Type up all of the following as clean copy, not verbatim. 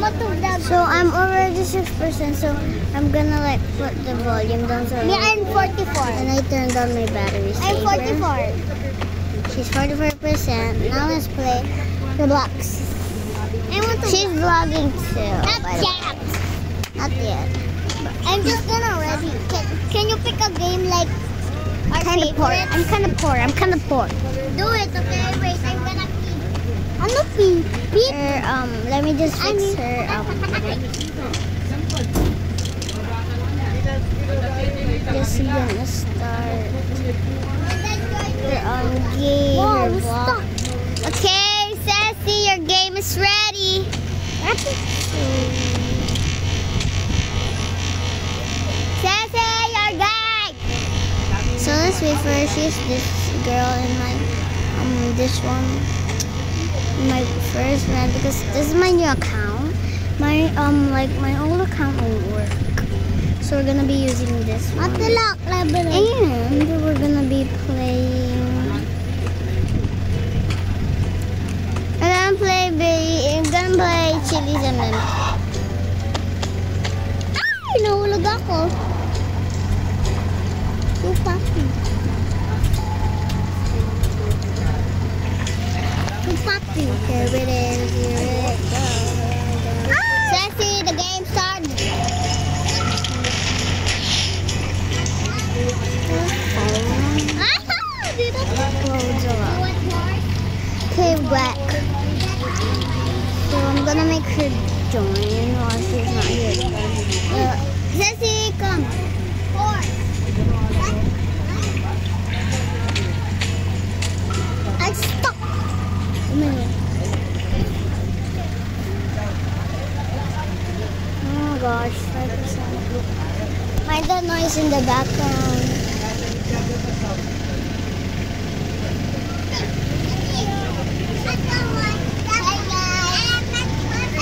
So I'm already 6%, so I'm gonna like put the volume down. So Me, I'm 44. and I turned on my battery I'm saver. 44. She's 44%. Now let's play Roblox. She's vlogging too. Not by the way. yet. Not yet. I'm just gonna ready. Can you pick a game like our Kind of poor. favorite? I'm kind of poor. I'm kind of poor. Do it, okay? Wait, I'm gonna pee. I'm not pee. Pee. Let me just fix her. Just gonna start her game. Wow, Her stop. vlog. Okay, Sassy, your game is ready. Sassy, your game. So let's wait for her. She's this girl in my this one. My first friend, because this is my new account. My like my old account won't work, so we're gonna be using this one. At the lock level. And we're gonna be playing. I'm gonna play Chili's and then. Ay, nahulog ako. So papi. So papi. Here it is. Here it goes. Sassy, the game started. Loads a lot. Want more? Okay, back. So I'm gonna make her join while she's not here. Sassy, come. Four. I stuck. Oh gosh, 5%. Mind that noise in the background.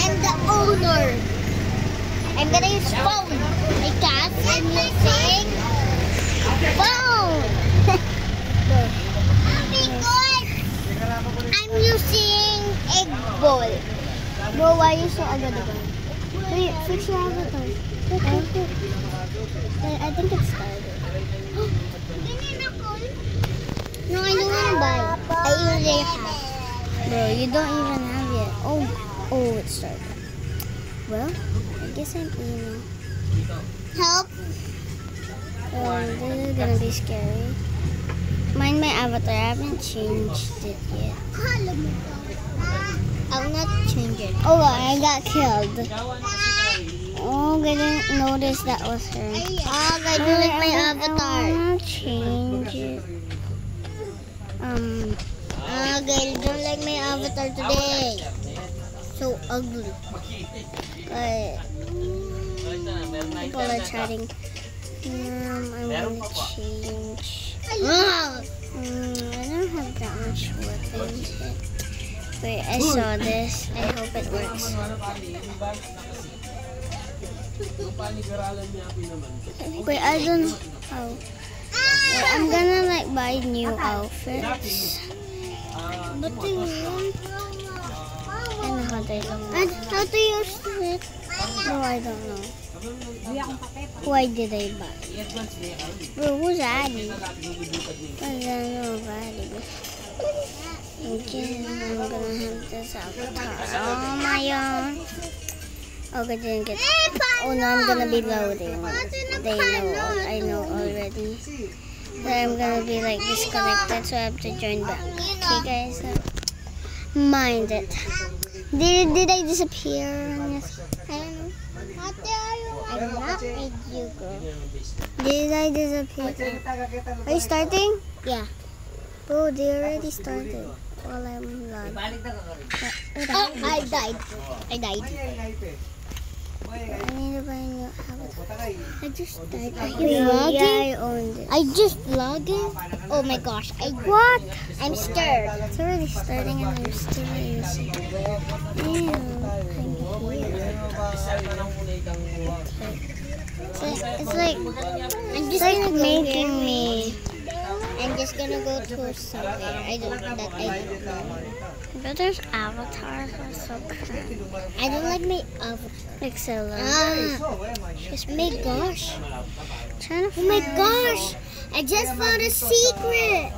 I'm the owner. I'm gonna use phone because I'm using phone. Because I'm using egg bowl. Bro, why are you so agad? Wait, fix your avatar. I think it started. No, I don't want to buy. I already have. Bro, you don't even have yet. Oh, it started. Well, I guess I'm in. Help. This is gonna be scary. Mind my avatar. I haven't changed it yet. I'll not change it. Oh, I got killed. Oh, I didn't notice that was her. I don't like my avatar. I wanna change it. I don't like my avatar today. So ugly. But people are chatting. I want to change. Ah! I don't have that much weapons yet. Wait, I saw this. I hope it works. Wait, I don't know how. Wait, I'm gonna like buy new outfits. But I want. And how they look. And how to use it? No, I don't know. Why did I buy? Bro, who's Addy? I don't know of Addy. Again, I'm gonna have this avatar on my own. Okay, didn't get. Oh no, I'm gonna be loading. They know. I know already. That I'm gonna be like disconnected, so I have to join back. Okay, guys. Mind it. Did I disappear? I don't know. I'm not with you, girl. Did I disappear? Are you starting? Yeah. Oh, they already started. While I'm logged. Oh, I died. I died. I need to buy a new avatar. I just died. Are Yeah, you vlogging? I owned it. I just vlogging? Oh my gosh. What? I'm scared. It's already starting and I'm still using it. Ew, I'm here. It's like I'm it's just like gonna go making here. me. I'm just gonna go to somewhere. I don't know. But there's avatars are so cringe. I don't like my avatar. Excellent. Oh my gosh. Trying to Oh my gosh. I just found a secret.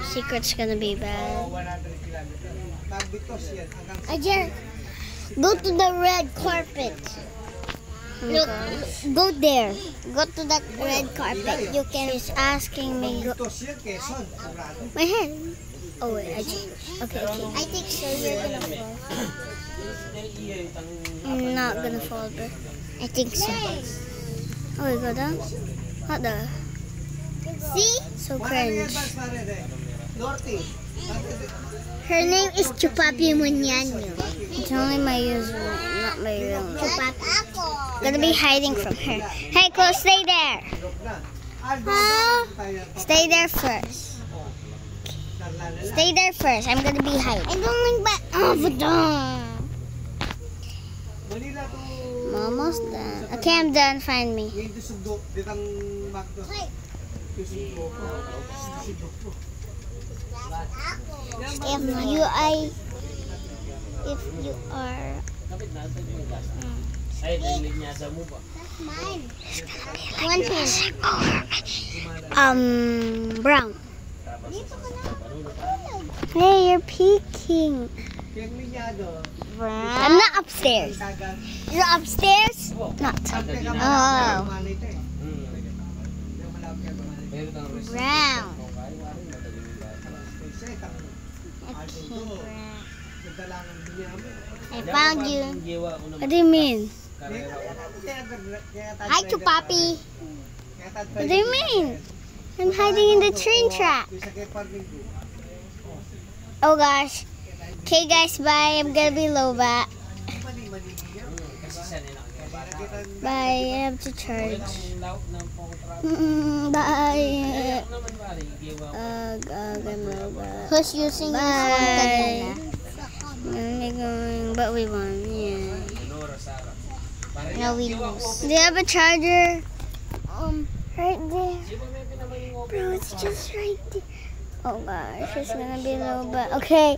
Secret's gonna be bad. I just go to the red carpet. Oh Look, gosh. go there. Go to that red carpet. You can. She's asking me. My head. Oh wait, I changed. Okay. I think so. You're gonna fall. I'm not gonna fall, but I think so. oh, we go down. What the? See? So cringe. Her name is Chupapi Munyanyo. It's only my username, not my real name. Chupapi. Gonna be hiding from her. Hey, Chloe, stay there. Stay there first. Stay there first. I'm gonna be hiding. I don't like my avatar. I'm almost done. Okay, I'm done. Find me. If you are one pin. Brown. Hey, you're peeking. I'm not upstairs. You're upstairs? Not. Oh. Brown. I found you. What do you mean? Hi, Chupapi. What do you mean? I'm hiding in the train track. Oh gosh. Okay guys, bye. I'm gonna be Loba. Bye. I have to charge. Bye. I'm Loba. Who's using your phone Bye. kanina? We're going, but we won. Yeah. No, we lose. Do you have a charger? Right there. Bro, it's just right there. Oh gosh, it's gonna be Loba. Okay.